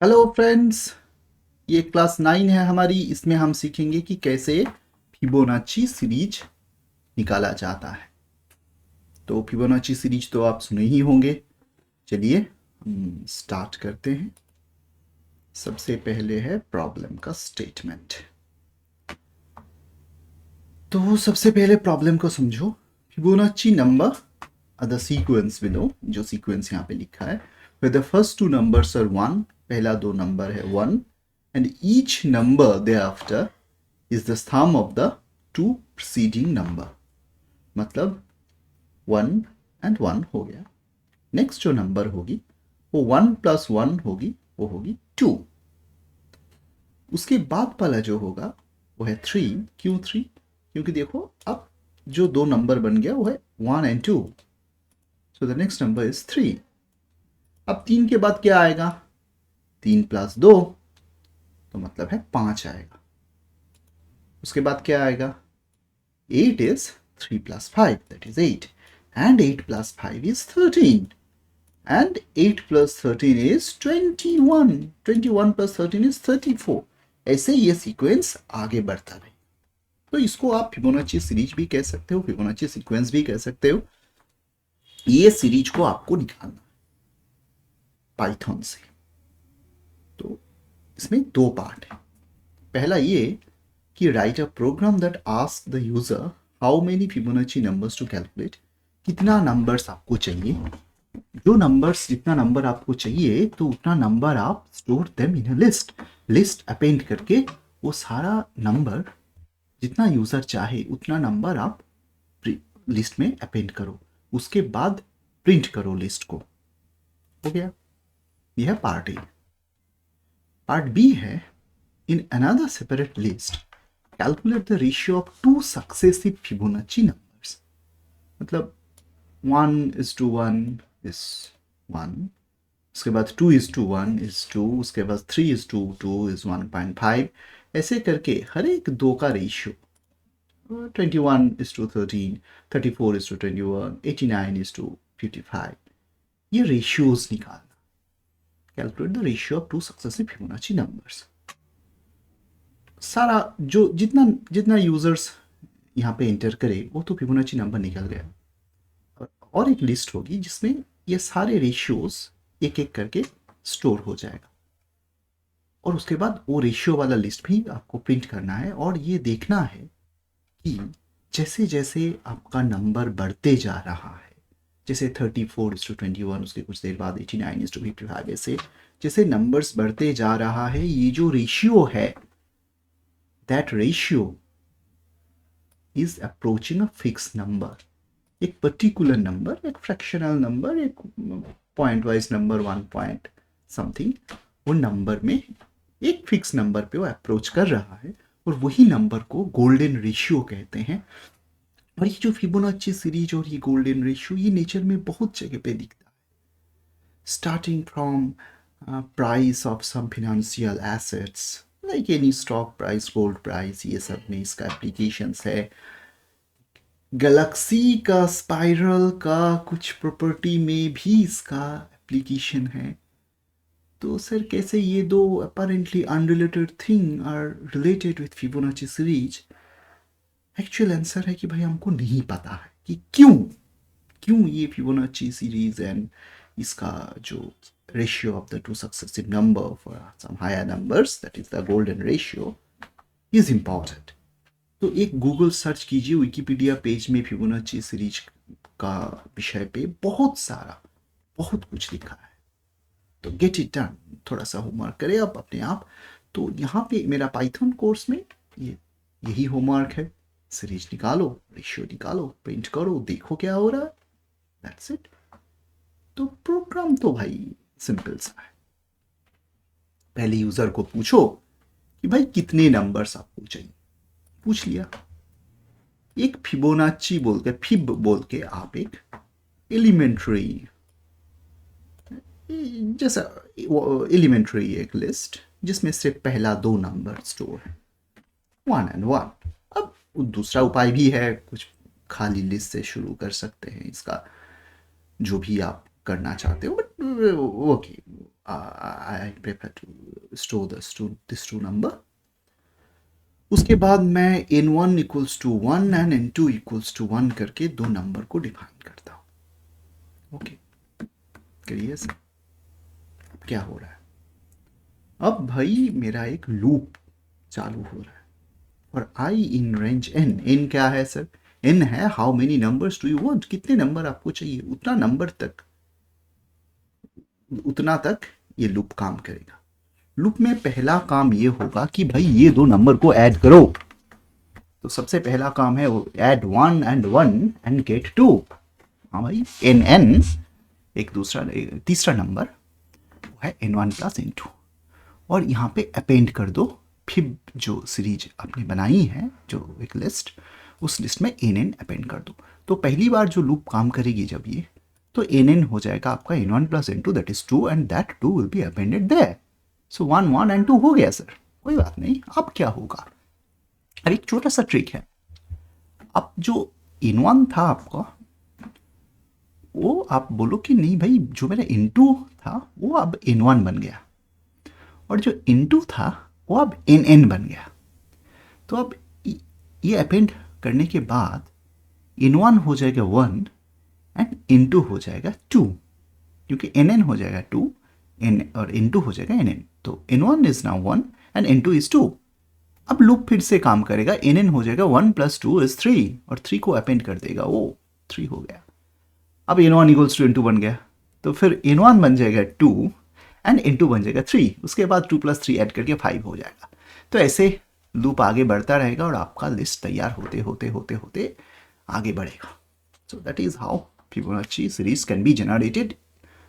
Hello friends, ये class 9 है हमारी। इसमें हम सीखेंगे कि कैसे फिबोनाची सीरीज निकाला जाता है। तो फिबोनाची सीरीज तो आप सुने ही होंगे। चलिए हम स्टार्ट करते हैं। सबसे पहले है प्रॉब्लम का स्टेटमेंट। तो सबसे पहले प्रॉब्लम को समझो। Fibonacci number the sequence below, जो सीक्वेंस यहाँ पे लिखा है, where the first two numbers are 1, पहला दो नंबर है 1, and each number thereafter is the sum of the two preceding number। मतलब 1 एंड 1 हो गया। नेक्स्ट जो नंबर होगी वो 1 प्लस 1 होगी, वो होगी 2। उसके बाद वाला जो होगा वो है 3। क्यों 3? क्योंकि देखो अब जो दो नंबर बन गया वो है 1 and 2, so the next number is 3। अब 3 के बाद क्या आएगा? 3 प्लस 2, तो मतलब है 5 आएगा। उसके बाद क्या आएगा? 8 is 3 plus 5, that is 8, and 8 plus 5 is 13, and 8 plus 13 is 21, 21 plus 13 is 34। ऐसे ये सीक्वेंस आगे बढ़ता रहे। तो इसको आप फिबोनाची सीरीज भी कह सकते हो, फिबोनाची सीक्वेंस भी कह सकते हो। ये सीरीज को आपको निकालना पाइथन से। तो इसमें दो पार्ट है। पहला ये कि write a program that ask the user how many Fibonacci numbers to calculate. कितना नंबर्स आपको चाहिए, जो नंबर्स, जितना नंबर आपको चाहिए तो उतना नंबर आप store them in a list. List append करके वो सारा नंबर, जितना यूजर चाहे उतना नंबर आप लिस्ट में अपेंड करो। उसके बाद प्रिंट करो लिस्ट को। हो गया। यह है पार्ट ए। पार्ट बी है, in another separate list calculate the ratio of two successive Fibonacci numbers। मतलब 1:1 is 1, उसके बाद 2:1 is 2, उसके बाद 3:2 is 1.5। ऐसे करके हर एक दो का रेशियो 21:13, 34:21, 89:55, ये रेशियोज निकालना। Calculate the ratio of two successive Fibonacci numbers. सारा जो जितना जितना यूजर्स यहाँ पे एंटर करे वो तो फिबोनाची नंबर निकल गया। और एक लिस्ट होगी जिसमें ये सारे रेशियोज एक एक करके स्टोर हो जाएगा। और उसके बाद वो रेशियो वाला लिस्ट भी आपको प्रिंट करना है और ये देखना है कि जैसे जैसे आपका नंबर बढ़ते जा रहा है, जैसे 34:21, उसके कुछ देर बाद 89:55, ऐसे जैसे नंबर्स बढ़ते जा रहा है, ये जो रेशियो है, that ratio is approaching a fixed number। एक पर्टिकुलर नंबर, एक फ्रैक्शनल नंबर, एक point wise number, 1 point something, वो नंबर में एक फिक्स नंबर पे वो अप्रोच कर रहा है। और वही नंबर को गोल्डन रेशियो कहते हैं। और ये जो फिबोनाची सीरीज और ये गोल्डन रेशियो, ये नेचर में बहुत जगह पे दिखता है। Starting from price of some financial assets like any stock price, gold price, ये सब में इसका एप्लीकेशंस है। गैलेक्सी का, स्पाइरल का कुछ प्रॉपर्टी में भी इसका एप्लीकेशन है। तो सर कैसे ये दो apparently unrelated thing are related with Fibonacci series? Actual answer है कि भाई हमको नहीं पता है कि क्यों क्यों ये फिबोनाची सीरीज एंड इसका जो ratio of the two successive number for some higher numbers, that is the golden ratio, is important. तो एक गूगल सर्च कीजिए, विकिपीडिया पेज में फिबोनाची सीरीज का विषय पे बहुत कुछ लिखा है। तो गेट इट डन, थोड़ा सा होमवर्क करें आप अपने आप। तो यहाँ पे मेरा पाइथन कोर्स में ये यही होमवर्क है। सीरीज निकालो, रेशियो निकालो, प्रिंट करो, देखो क्या हो रहा है, दैट्स इट। तो प्रोग्राम तो भाई सिंपल सा है। पहले यूजर को पूछो कि भाई कितने नंबर्स आपको चाहिए, पूछ लिया। एक फिबोनाची बोल के, फिब बोल के आप एक एलिमेंट्री, जैसा एलिमेंट्री एक लिस्ट जिसमें से पहला दो नंबर स्टोर है 1 एंड 1। अब दूसरा उपाय भी है, कुछ खाली लिस्ट से शुरू कर सकते हैं, इसका जो भी आप करना चाहते हो, but okay, I prefer to store this two number. उसके बाद मैं n1 equals to 1 and n2 equals to 1 करके दो नंबर को डिफाइन करता हूँ। ओके, करिए सर क्या हो रहा है। अब भाई मेरा एक लूप चालू हो रहा है और आई इन रेंज n। n क्या है सर? n है how many numbers do you want, कितने नंबर आपको चाहिए, उतना तक ये लूप काम करेगा। लूप में पहला काम ये होगा कि भाई ये दो नंबर को ऐड करो। तो सबसे पहला काम है ऐड 1 एंड 1 एंड गेट 2। हाँ भाई, n एक तीसरा नंबर वो है n1 प्लस n2 और यहाँ पे अपेंड कर दो फिब जो सीरीज आपने बनाई है, जो एक लिस्ट, उस लिस्ट में n अपेंड कर दो। तो पहली बार जो लूप काम करेगी जब ये, तो n हो जाएगा आपका n1 plus n2 that is 2 and that 2 will be appended there. So 1 1 and 2 हो गया सर, कोई बात नहीं। अब क्या होगा, अब एक छोटा सा ट्रिक है। अब जो n1 था आपका, वो आप बोलो कि नहीं भाई जो मेरा n2 था वो अब n1 बन गया और जो n2 था वो अब nn बन गया। तो अब ये अपेंड करने के बाद n1 हो जाएगा 1 एंड n2 हो जाएगा 2, क्योंकि nn हो जाएगा 2 n और n2 हो जाएगा nn। तो n1 is now 1 and n2 is 2। अब लूप फिर से काम करेगा, nn हो जाएगा 1 प्लस 2 इज 3 और 3 को अपेंड कर देगा, वो 3 हो गया। अब n1 इक्वल्स टू n2 बन गया, तो फिर n1 बन जाएगा 2 एंड n2 बन जाएगा 3, उसके बाद 2 प्लस 3 ऐड करके 5 हो जाएगा। तो ऐसे लूप आगे बढ़ता रहेगा और आपका लिस्ट तैयार होते होते होते होते आगे बढ़ेगा। So that is how Fibonacci series can be generated.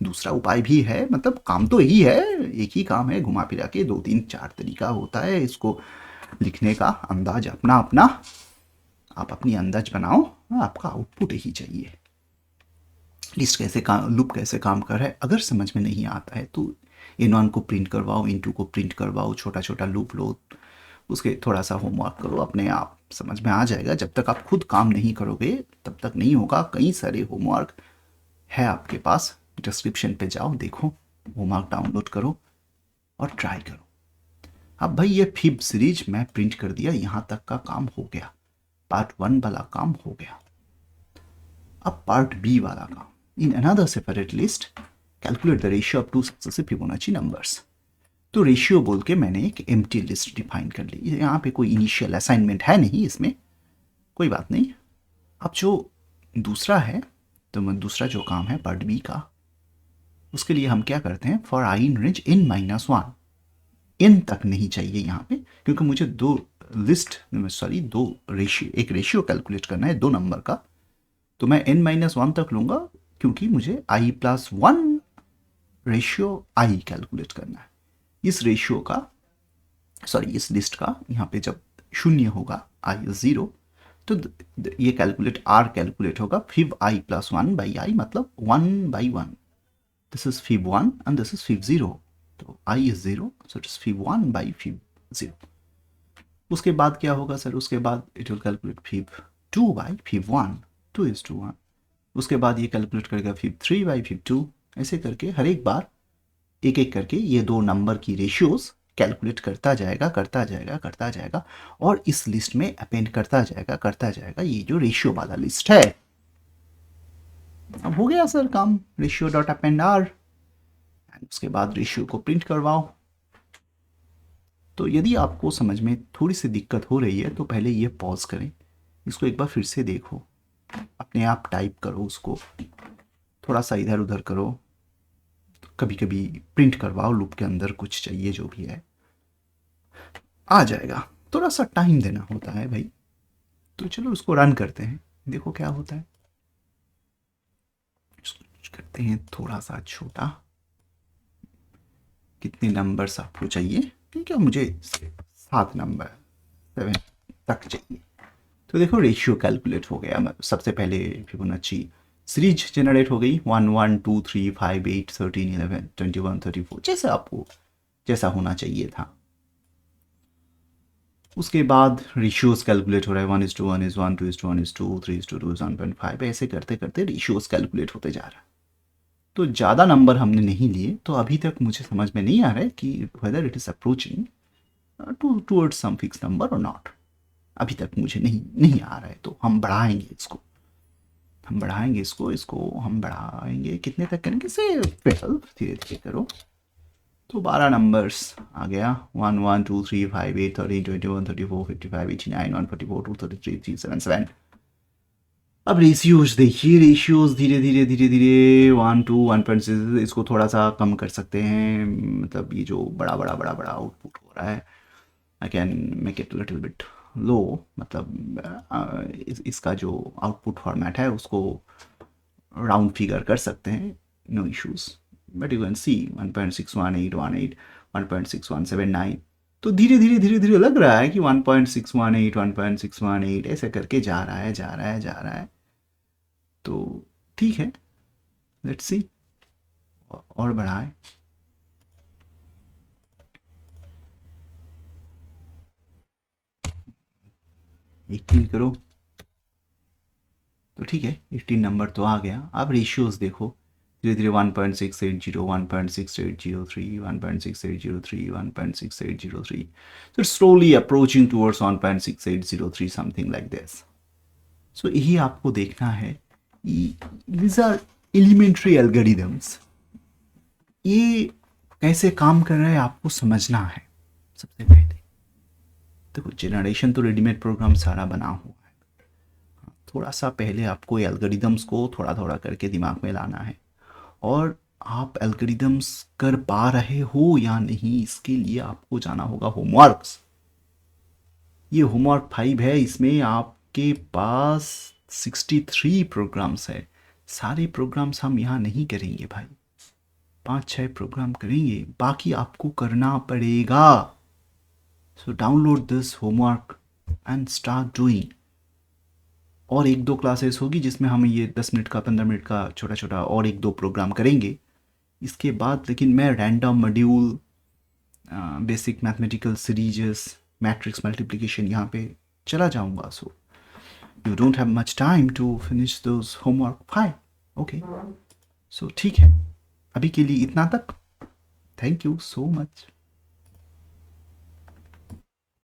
दूसरा उपाय भी है, मतलब काम तो यही है, एक ही काम है, घुमा फिरा के 2 3 4 तरीका होता है इसको लिखने का। अंदाज अपना अपना, आप अपनी अंदाज बनाओ, आपका आउटपुट यही चाहिए। लिस्ट कैसे काम, लूप कैसे काम कर रहा है, अगर समझ में नहीं आता है तो n1 को प्रिंट करवाओ, n2 को प्रिंट करवाओ, छोटा छोटा लूप लो, उसके थोड़ा सा होमवर्क करो, अपने आप समझ में आ जाएगा। जब तक आप खुद काम नहीं करोगे तब तक नहीं होगा। कई सारे होमवर्क है आपके पास, डिस्क्रिप्शन पे जाओ, देखो, होमवर्क डाउनलोड करो और ट्राई करो। अब भाई ये फिब सीरीज मैं प्रिंट कर दिया, यहाँ तक का काम हो गया, पार्ट 1 वाला काम हो गया। अब पार्ट बी वाला काम, in another separate list calculate the ratio of two successive Fibonacci numbers. तो रेशियो बोल के मैंने एक एम्प्टी लिस्ट डिफाइन कर ली। यहाँ पे कोई इनिशियल असाइनमेंट है नहीं इसमें, कोई बात नहीं। अब जो दूसरा है, तो मैं दूसरा जो काम है पार्ट बी का, उसके लिए हम क्या करते हैं, for I in range n-1, n तक नहीं चाहिए यहाँ पे, क्योंकि मुझे दो रेशियो, एक रेशियो कैलकुलेट करना है 2 नंबर का, तो मैं n-1 तक लूँगा, क्योंकि मुझे i+1 रेशियो i कैलकुलेट करना है। इस रेशियो का, सॉरी इस लिस्ट का, यहाँ पे जब 0 होगा i is 0, तो ये कैलकुलेट r कैलकुलेट होगा फिब i+1 बाई i, मतलब 1/1। This is fib 1 and this is fib 0, तो i is 0, so it is fib 1 by fib 0। उसके बाद क्या होगा सर, उसके बाद it will calculate fib 2 by fib 1, 2 is to 1। उसके बाद ये कैलकुलेट करेगा फिब 3 बाई फिब 2। ऐसे करके हर एक बार एक एक करके ये 2 नंबर की रेशियोज कैलकुलेट करता जाएगा और इस लिस्ट में अपेंड करता जाएगा ये जो रेशियो वाला लिस्ट है। अब हो गया सर काम, रेशियो डॉट अपेंड आर, उसके बाद रेशियो को प्रिंट करवाओ। तो यदि आपको समझ में थोड़ी सी दिक्कत हो रही है तो पहले ये पॉज करें, इसको एक बार फिर से देखो, अपने आप टाइप करो, उसको थोड़ा सा इधर उधर करो, कभी कभी प्रिंट करवाओ, लूप के अंदर कुछ चाहिए जो भी है आ जाएगा, थोड़ा सा टाइम देना होता है भाई। तो चलो उसको रन करते हैं, देखो क्या होता है। करते हैं थोड़ा सा छोटा, कितने नंबर्स आपको चाहिए, क्योंकि मुझे 7 नंबर 7 तक चाहिए। तो देखो रेशियो कैलकुलेट हो गया। सबसे पहले फिबोनाची सीरीज जनरेट हो गई, 1 1 2 3 5 8 13 11 21 34, जैसे आपको जैसा होना चाहिए था। उसके बाद रेशियोज कैलकुलेट हो रहा है, 1:1 is 1, 2:1 is 2, 3:2 is 1.5, ऐसे करते करते रेशियोज कैलकुलेट होते जा रहा है। तो ज़्यादा नंबर हमने नहीं लिए, तो अभी तक मुझे समझ में नहीं आ रहा है कि whether it is approaching towards some fix number और नॉट। अभी तक मुझे नहीं आ रहा है, तो हम बढ़ाएंगे इसको, इसको हम बढ़ाएंगे, कितने तक करेंगे से 12, धीरे धीरे करो। तो 12 नंबर्स आ गया, 1 1 2 3 5 8 13 21 34 55 89 144 233 377। अब रेशियोज देखिए, रेशियोज धीरे धीरे 1 2 1.6, इसको थोड़ा सा कम कर सकते हैं, मतलब ये जो बड़ा बड़ा बड़ा बड़ा आउटपुट हो रहा है, I can make it little bit लो, मतलब इसका जो आउटपुट फॉर्मेट है उसको राउंड फिगर कर सकते हैं, no issues. But you can see 1.61818, 1.6179, तो धीरे धीरे लग रहा है कि 1.618 1.618 ऐसे करके जा रहा है। तो ठीक है, लेट्स सी, और बढ़ाए। एटीन करो, तो ठीक है, 18 नंबर तो आ गया। अब रेशियोज देखो, धीरे धीरे 1.680, 1.6803, 1.6803, 1.6803, so it's slowly approaching towards 1.6803, something like this. So यही आपको देखना है, these are elementary algorithms, ये कैसे काम कर रहे हैं आपको समझना है। सबसे पहले देखो, जनरेशन तो रेडीमेड प्रोग्राम सारा बना हुआ है, थोड़ा सा पहले आपको एल्गोरिदम्स को थोड़ा थोड़ा करके दिमाग में लाना है, और आप एल्गोरिदम्स कर पा रहे हो या नहीं, इसके लिए आपको जाना होगा होमवर्क्स। ये होमवर्क 5 है, इसमें आपके पास 63 प्रोग्राम्स है। सारे प्रोग्राम्स हम यहाँ नहीं करेंगे भाई, 5-6 प्रोग्राम करेंगे, बाकी आपको करना पड़ेगा। So download this homework and start doing. और 1-2 क्लासेस होगी जिसमें हम ये 10 मिनट का 15 मिनट का छोटा छोटा और 1-2 प्रोग्राम करेंगे। इसके बाद लेकिन मैं random module, basic mathematical series, matrix multiplication यहाँ पे चला जाऊँगा। So you don't have much time to finish those homework 5, okay. सो ठीक है, अभी के लिए इतना तक। Thank you so much.